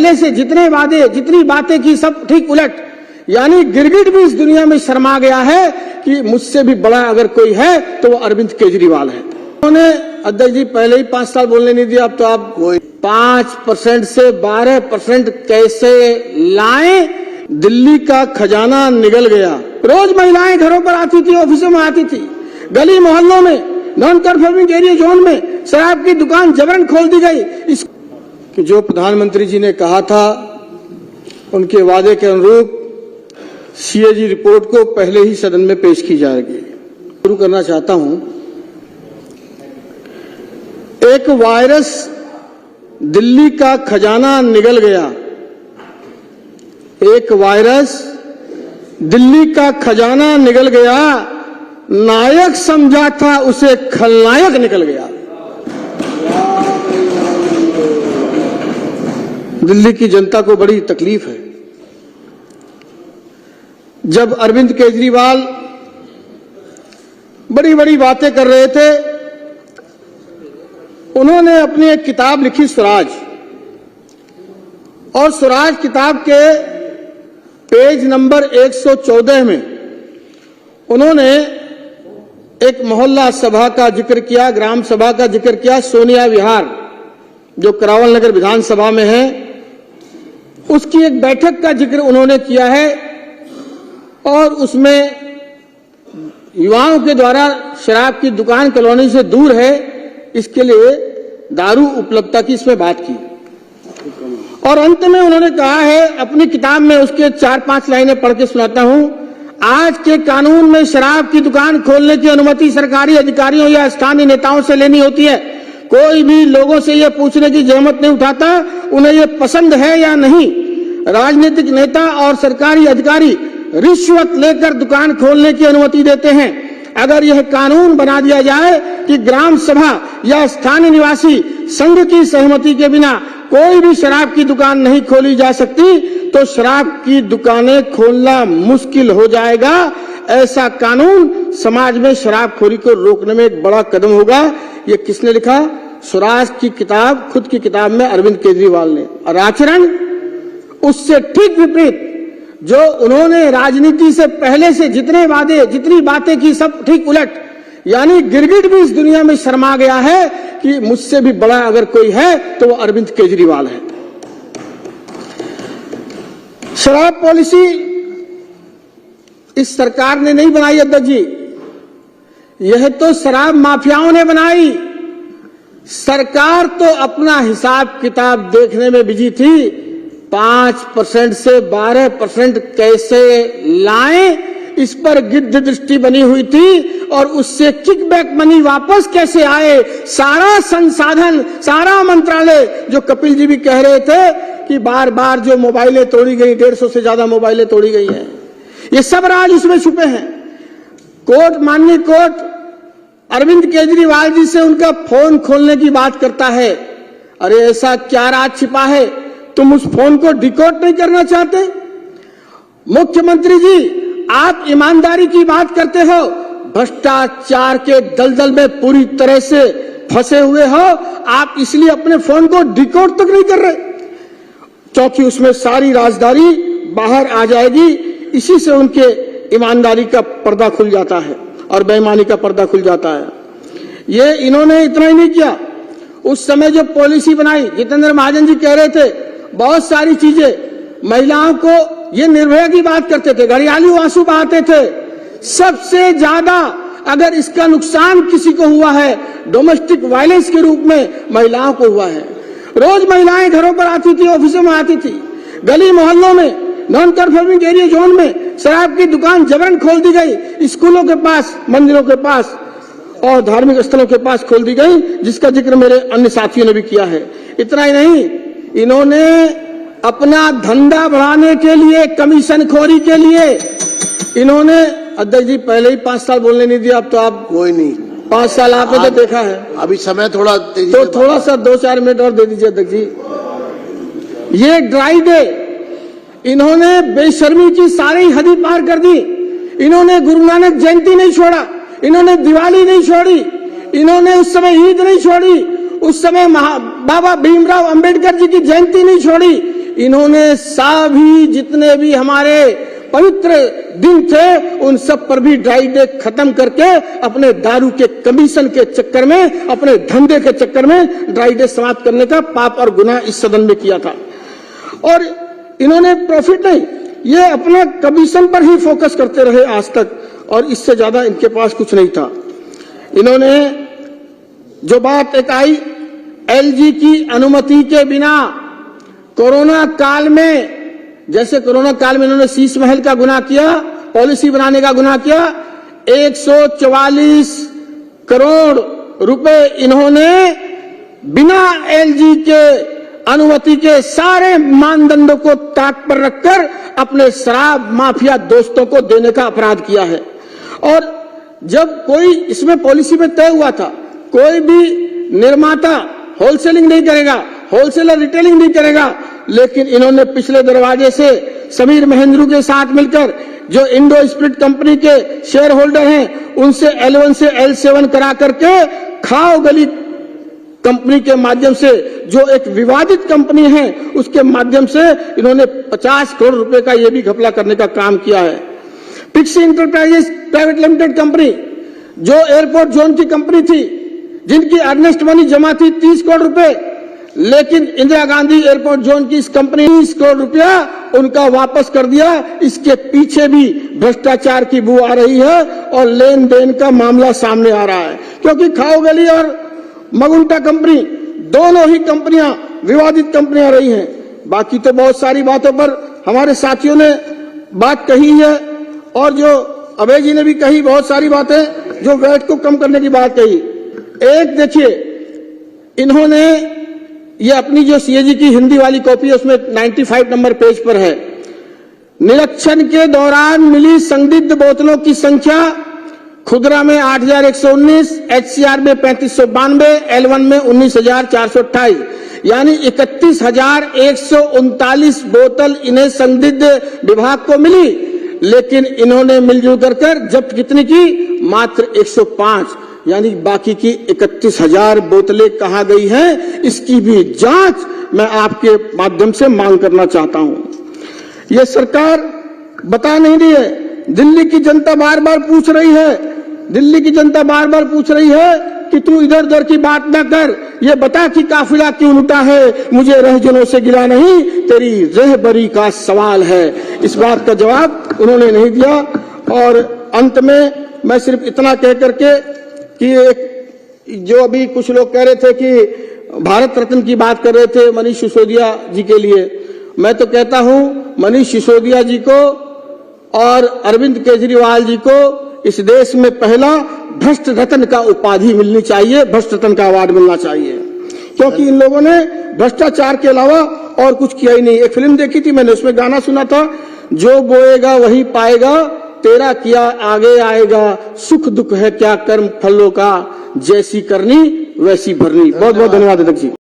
पहले से जितने वादे, जितनी बातें की, सब ठीक उलट। यानी गिरगिट भी इस दुनिया में शर्मा गया है कि मुझसे भी बड़ा अगर कोई है तो वो अरविंद केजरीवाल है। उन्होंने अध्यक्ष जी पहले ही 5 साल बोलने नहीं दिया, अब तो आप 5% से 12% कैसे लाएं? दिल्ली का खजाना निगल गया। रोज महिलाएं घरों पर आती थी, ऑफिसों में आती थी, गली मोहल्लों में, नॉन कन्फर्मिंग एरिया जोन में शराब की दुकान जबरन खोल दी गई। इस कि जो प्रधानमंत्री जी ने कहा था उनके वादे के अनुरूप सीएजी रिपोर्ट को पहले ही सदन में पेश की जाएगी। शुरू करना चाहता हूं। एक वायरस दिल्ली का खजाना निगल गया। एक वायरस दिल्ली का खजाना निगल गया। नायक समझा था उसे खलनायक निकल गया। दिल्ली की जनता को बड़ी तकलीफ है। जब अरविंद केजरीवाल बड़ी बड़ी बातें कर रहे थे, उन्होंने अपनी एक किताब लिखी स्वराज, और स्वराज किताब के पेज नंबर 114 में उन्होंने एक मोहल्ला सभा का जिक्र किया, ग्राम सभा का जिक्र किया, सोनिया विहार जो करावल नगर विधानसभा में है, उसकी एक बैठक का जिक्र उन्होंने किया है, और उसमें युवाओं के द्वारा शराब की दुकान कॉलोनी से दूर है, इसके लिए दारू उपलब्धता की इसमें बात की। और अंत में उन्होंने कहा है अपनी किताब में, उसके 4-5 लाइनें पढ़ के सुनाता हूं। आज के कानून में शराब की दुकान खोलने की अनुमति सरकारी अधिकारियों या स्थानीय नेताओं से लेनी होती है। कोई भी लोगों से यह पूछने की जहमत नहीं उठाता उन्हें यह पसंद है या नहीं। राजनीतिक नेता और सरकारी अधिकारी रिश्वत लेकर दुकान खोलने की अनुमति देते हैं। अगर यह कानून बना दिया जाए कि ग्राम सभा या स्थानीय निवासी संघ की सहमति के बिना कोई भी शराब की दुकान नहीं खोली जा सकती, तो शराब की दुकानें खोलना मुश्किल हो जाएगा। ऐसा कानून समाज में शराबखोरी को रोकने में एक बड़ा कदम होगा। ये किसने लिखा? स्वराज की किताब, खुद की किताब में अरविंद केजरीवाल ने। और आचरण उससे ठीक विपरीत, जो उन्होंने राजनीति से पहले से जितने वादे, जितनी बातें की, सब ठीक उलट। यानी गिरगिट भी इस दुनिया में शर्मा गया है कि मुझसे भी बड़ा अगर कोई है तो वो अरविंद केजरीवाल है। शराब पॉलिसी इस सरकार ने नहीं बनाई अध्यक्ष जी, यह तो शराब माफियाओं ने बनाई। सरकार तो अपना हिसाब किताब देखने में बिजी थी। 5% से 12% कैसे लाएं, इस पर गिद्ध दृष्टि बनी हुई थी, और उससे किकबैक मनी वापस कैसे आए, सारा संसाधन, सारा मंत्रालय, जो कपिल जी भी कह रहे थे कि बार बार जो मोबाइलें तोड़ी गई, 150 से ज्यादा मोबाइलें तोड़ी गई हैं, ये सब राज उसमें छुपे हैं। कोर्ट, माननीय कोर्ट अरविंद केजरीवाल जी से उनका फोन खोलने की बात करता है। अरे ऐसा क्या राज छिपा है? तुम उस फोन को डिकोड नहीं करना चाहते? मुख्यमंत्री जी, आप ईमानदारी की बात करते हो, भ्रष्टाचार के दलदल में पूरी तरह से फंसे हुए हो, आप इसलिए अपने फोन को डिकोड तक नहीं कर रहे, क्योंकि उसमें सारी राजदारी बाहर आ जाएगी। इसी से उनके ईमानदारी का पर्दा खुल जाता है और बेईमानी का पर्दा खुल जाता है। ये इन्होंने इतना ही नहीं किया, उस समय जो पॉलिसी बनाई, जितेंद्र महाजन जी कह रहे थे, बहुत सारी चीजें महिलाओं को, ये निर्भया की बात करते थे, घड़ियाली आंसू बहाते थे। सबसे ज्यादा अगर इसका नुकसान किसी को हुआ है, डोमेस्टिक वायलेंस के रूप में महिलाओं को हुआ है। रोज महिलाएं घरों पर आती थी, ऑफिसों में आती थी, गली मोहल्लों में, नॉन कन्फर्मिंग एरिया जोन में शराब की दुकान जबरन खोल दी गई, स्कूलों के पास, मंदिरों के पास और धार्मिक स्थलों के पास खोल दी गई, जिसका जिक्र मेरे अन्य साथियों ने भी किया है। इतना ही नहीं, इन्होंने अपना धंधा बढ़ाने के लिए, कमीशन खोरी के लिए, इन्होंने अध्यक्ष जी पहले ही 5 साल बोलने नहीं दिया, अब तो आप कोई नहीं, 5 साल आपने तो देखा है। अभी समय थोड़ा तेजी तो थोड़ा सा 2-4 मिनट और दे दीजिए अध्यक्ष जी। ये ड्राई डे, इन्होंने बेशर्मी की सारी हद पार कर दी। इन्होंने गुरु नानक जयंती नहीं छोड़ा, इन्होंने दिवाली नहीं छोड़ी, इन्होंने उस समय ईद नहीं छोड़ी, उस समय बाबा भीमराव अंबेडकर जी की जयंती नहीं छोड़ी, इन्होंने सभी जितने भी हमारे पवित्र दिन थे उन सब पर भी ड्राई डे खत्म करके अपने दारू के कमीशन के चक्कर में, अपने धंधे के चक्कर में ड्राई डे समाप्त करने का पाप और गुनाह इस सदन में किया था। और इन्होंने प्रॉफिट नहीं, ये अपना कमीशन पर ही फोकस करते रहे आज तक, और इससे ज्यादा इनके पास कुछ नहीं था। इन्होंने जो बात एक आई, एलजी की अनुमति के बिना कोरोना काल में, जैसे कोरोना काल में इन्होंने शीश महल का गुनाह किया, पॉलिसी बनाने का गुनाह किया, 144 करोड़ रुपए इन्होंने बिना एलजी के अनुमति के सारे मानदंडों को ताक पर रखकर अपने शराब माफिया दोस्तों को देने का अपराध किया है। और जब कोई इसमें पॉलिसी में तय हुआ था, कोई भी निर्माता होलसेलिंग नहीं करेगा, होलसेलर रिटेलिंग नहीं करेगा, लेकिन इन्होंने पिछले दरवाजे से समीर महेंद्रू के साथ मिलकर जो इंडो स्पिरिट कंपनी के शेयर होल्डर हैं उनसे L1 से L7 करा करके खाओ गली कंपनी के माध्यम से, जो एक विवादित कंपनी है, उसके माध्यम से इन्होंने 50 करोड़ रुपए का ये भी घपला करने का काम किया है। Pixie enterprises private limited company जो एयरपोर्ट जोन की कंपनी थी, जिनकी अर्नेस्ट मनी जमा थी 30 करोड़ रुपए, लेकिन इंदिरा गांधी एयरपोर्ट जोन की इस कंपनी 30 करोड़ रुपया उनका वापस कर दिया। इसके पीछे भी भ्रष्टाचार की बू आ रही है और लेन देन का मामला सामने आ रहा है, क्योंकि खाओगली और मगुंटा कंपनी दोनों ही कंपनियां विवादित कंपनियां रही हैं। बाकी तो बहुत सारी बातों पर हमारे साथियों ने बात कही है, और जो अभय जी ने भी कही बहुत सारी बातें, जो वैट को कम करने की बात कही। एक देखिए, इन्होंने ये अपनी जो सीएजी की हिंदी वाली कॉपी है उसमें 95 नंबर पेज पर है, निरीक्षण के दौरान मिली संदिग्ध बोतलों की संख्या खुदरा में 8,119, एचसीआर में 3,592, L1 में 19,428, यानी 31,139 बोतल इन्हें संदिग्ध विभाग को मिली, लेकिन इन्होंने मिलजुल कर जब्त कितनी की? मात्र 105, यानी बाकी की 31,000 बोतलें कहां गई हैं, इसकी भी जांच मैं आपके माध्यम से मांग करना चाहता हूं। यह सरकार बता नहीं रही है। दिल्ली की जनता बार बार पूछ रही है, दिल्ली की जनता बार बार पूछ रही है कि तू इधर उधर की बात न कर, ये बता कि काफिला क्यों लुटा है, मुझे रहजनों से गिला नहीं, तेरी रहबरी का सवाल है। इस बात का जवाब उन्होंने नहीं दिया। और अंत में मैं सिर्फ इतना कह करके कि एक जो अभी कुछ लोग कह रहे थे कि भारत रत्न की बात कर रहे थे मनीष सिसोदिया जी के लिए, मैं तो कहता हूं मनीष सिसोदिया जी को और अरविंद केजरीवाल जी को इस देश में पहला भ्रष्ट रत्न का उपाधि मिलनी चाहिए, भ्रष्ट रत्न का अवार्ड मिलना चाहिए, क्योंकि इन लोगों ने भ्रष्टाचार के अलावा और कुछ किया ही नहीं। एक फिल्म देखी थी मैंने, उसमें गाना सुना था, जो बोएगा वही पाएगा, तेरा किया आगे आएगा, सुख दुख है क्या कर्म फलों का, जैसी करनी वैसी भरनी। बहुत बहुत धन्यवाद अध्यक्ष जी।